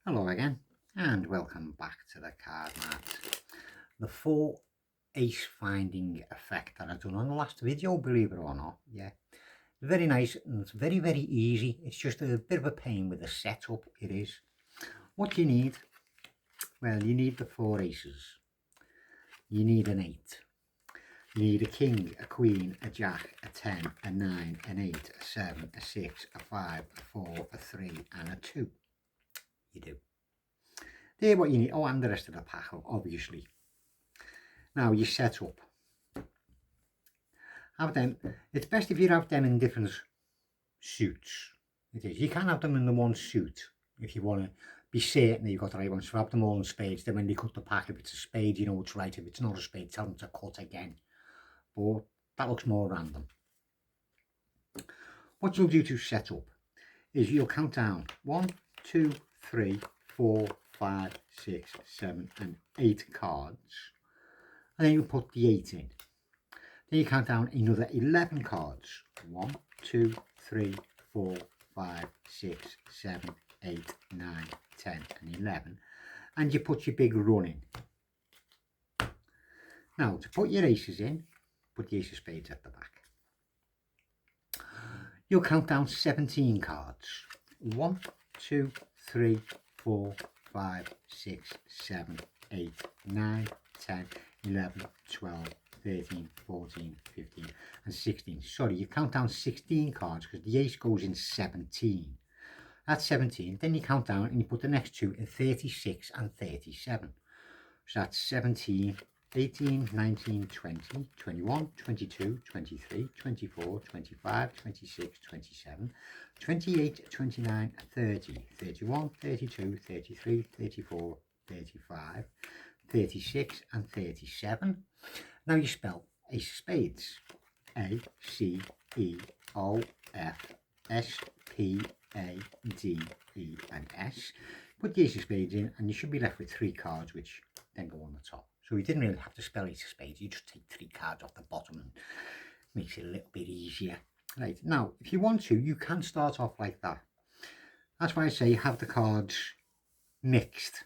Hello again, and welcome back to the card mat. The 4 ace finding effect that I've done on the last video, believe it or not. Yeah, very nice, and it's very easy. It's just a bit of a pain with the setup, it is. What you need? Well, you need the 4 aces. You need an 8. You need a king, a queen, a jack, a 10, a 9, an 8, a 7, a 6, a 5, a 4, a 3, and a 2. You do. They're what you need. Oh, and the rest of the pack, obviously. Now you set up. Have them. It's best if you have them in different suits. It is. You can have them in the one suit if you want to be certain that you've got the right ones. So have them all in spades. Then when they cut the pack, if it's a spade, you know it's right. If it's not a spade, tell them to cut again. But that looks more random. What you'll do to set up is you'll count down 1, 2, 3, 4, 5, 6, 7, and 8 cards. And then you put the 8 in. Then you count down another 11 cards. 1, 2, 3, 4, 5, 6, 7, 8, 9, 10, and 11. And you put your big run in. Now, to put your aces in, put the ace of spades at the back. You'll count down 17 cards. 1, 2, 3, 4, 5, 6, 7, 8, 9, 10, 11, 12, 13, 14, 15, and 16. Sorry, you count down 16 cards because the ace goes in 17. That's 17. Then you count down and you put the next two in 36 and 37. So that's 17, 18, 19, 20, 21, 22, 23, 24, 25, 26, 27, 28, 29, 30, 31, 32, 33, 34, 35, 36, and 37. Now you spell ace of spades. A, C, E, O, F, S, P, A, D, E, and S. Put the ace of spades in and you should be left with 3 cards which then go on the top. So you didn't really have to spell ace of spades, you just take 3 cards off the bottom and makes it a little bit easier. Right, now if you want to, you can start off like that. That's why I say have the cards mixed.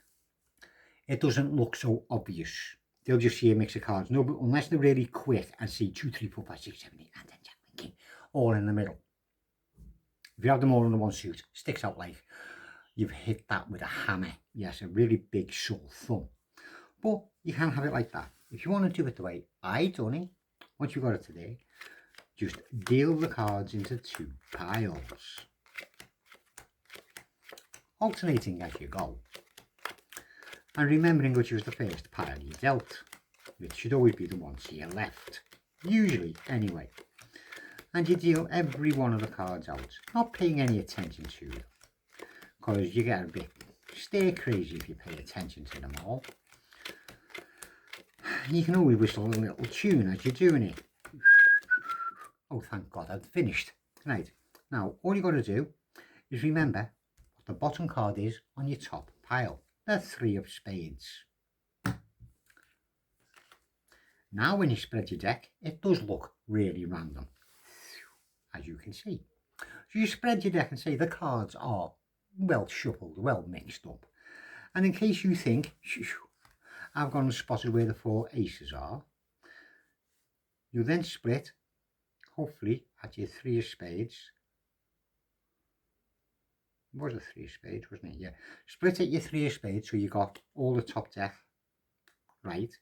It doesn't look so obvious. They'll just see a mix of cards. No, but unless they're really quick and see 2, 3, 4, 5, 6, 7, 8, and 10, jack, and king, all in the middle. If you have them all in the one suit, sticks out like you've hit that with a hammer. Yes, a really big sore thumb. But you can have it like that. If you want to do it the way I done it, once you've got it today, just deal the cards into 2 piles, alternating as you go. And remembering which was the first pile you dealt. It should always be the one to your left. Usually, anyway. And you deal every one of the cards out, not paying any attention to them. Because you get a bit stir crazy if you pay attention to them all. You can always whistle a little tune as you're doing it. Oh, thank God, I've finished. Right, now all you've got to do is remember what the bottom card is on your top pile. The 3 of spades. Now when you spread your deck, it does look really random, as you can see. So you spread your deck and say the cards are well shuffled, well mixed up. And in case you think, I've gone and spotted where the 4 aces are, you then split, hopefully, at your 3 of spades. It was a 3 of spades, wasn't it? Yeah. Split at your 3 of spades so you got all the top deck right.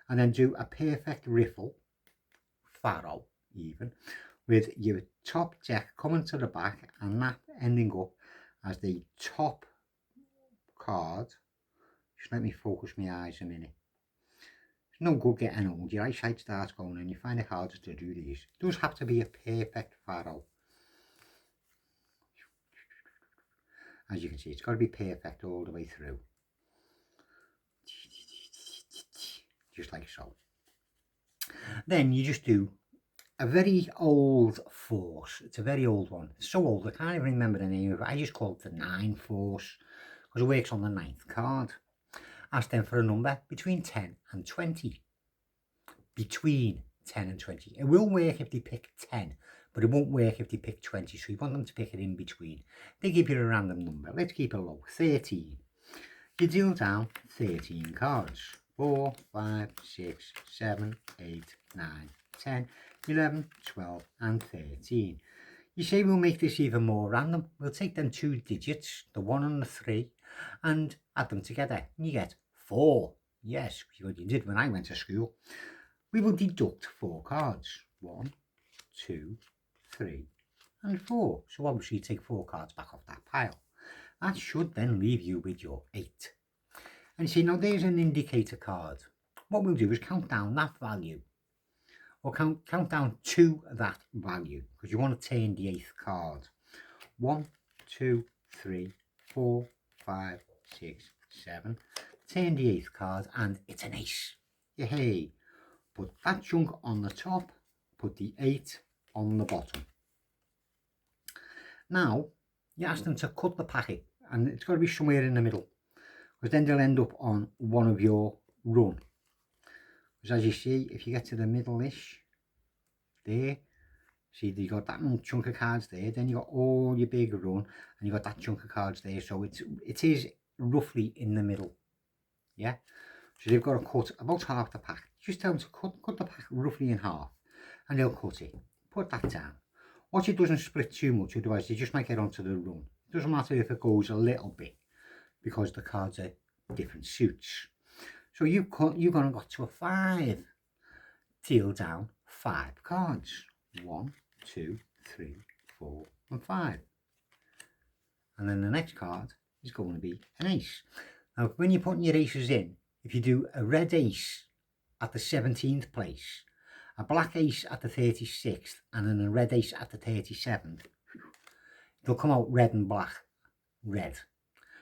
And then do a perfect riffle, faro even, with your top deck coming to the back and that ending up as the top card. Just let me focus my eyes a minute. It's no good getting old. Your eyesight starts going and you find it harder to do these. It does have to be a perfect faro. As you can see, it's got to be perfect all the way through. Just like so. Then you just do a very old force. It's a very old one. It's so old I can't even remember the name of it. I just call it the 9 force because it works on the 9th card. Ask them for a number between 10 and 20. Between 10 and 20. It will work if they pick 10, but it won't work if they pick 20. So you want them to pick it in between. They give you a random number. Let's keep it low. 13. You deal down 13 cards. 4, 5, 6, 7, 8, 9, 10, 11, 12 and 13. You say we'll make this even more random. We'll take them 2 digits, the 1 and the 3, and add them together. And you get 4. Yes, what you did when I went to school. We will deduct 4 cards. 1, 2, 3 and 4. So obviously you take 4 cards back off that pile. That should then leave you with your 8. And you see, now there's an indicator card. What we'll do is count down that value, or count down to that value, because you want to turn the 8th card. 1, 2, 3, 4, 5, 6, 7. Turn the 8th card and it's an ace. Yay! Put that chunk on the top, put the 8 on the bottom. Now, you ask them to cut the packet, and it's got to be somewhere in the middle, because then they'll end up on one of your run. Because as you see, if you get to the middle-ish, there, see you got that chunk of cards there, then you got all your big run, and you got that chunk of cards there, so it is roughly in the middle. Yeah, so they've got to cut about half the pack. Just tell them to cut the pack roughly in half, and they'll cut it. Put that down. Watch it doesn't split too much, otherwise they just might get onto the run. It doesn't matter if it goes a little bit, because the cards are different suits. So you've gone and got to a 5. Deal down 5 cards. 1, 2, 3, 4 and 5. And then the next card is going to be an ace. Now when you're putting your aces in, if you do a red ace at the 17th place, a black ace at the 36th, and then a red ace at the 37th, they'll come out red and black. Red.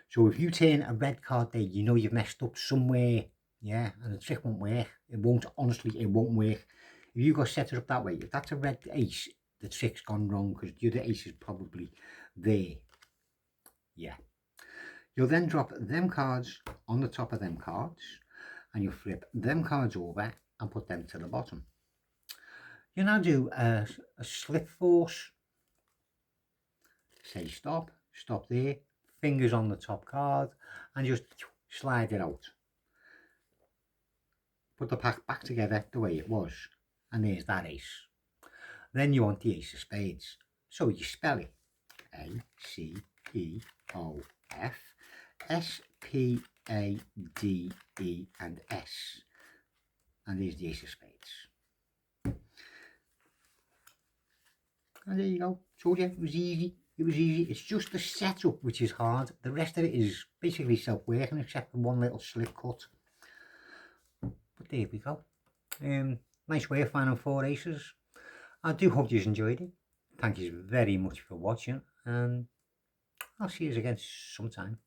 So if you turn a red card there, you know you've messed up somewhere. Yeah, and the trick won't work. It won't, honestly, it won't work. If you go set it up that way, if that's a red ace, the trick's gone wrong, because the other ace is probably there. Yeah. You'll then drop them cards on the top of them cards, and you'll flip them cards over and put them to the bottom. You now do a slip force. Say stop, stop there, fingers on the top card, and just slide it out. Put the pack back together the way it was, and there's that ace. Then you want the ace of spades, so you spell it A-C-E-O-F S-P-A-D-E and S, and there's the ace of spades. And there you go. Told you it was easy. It was easy. It's just the setup which is hard. The rest of it is basically self-working, except for one little slip cut. But there we go. Nice way of finding 4 aces. I do hope you enjoyed it. Thank you very much for watching, and I'll see you again sometime.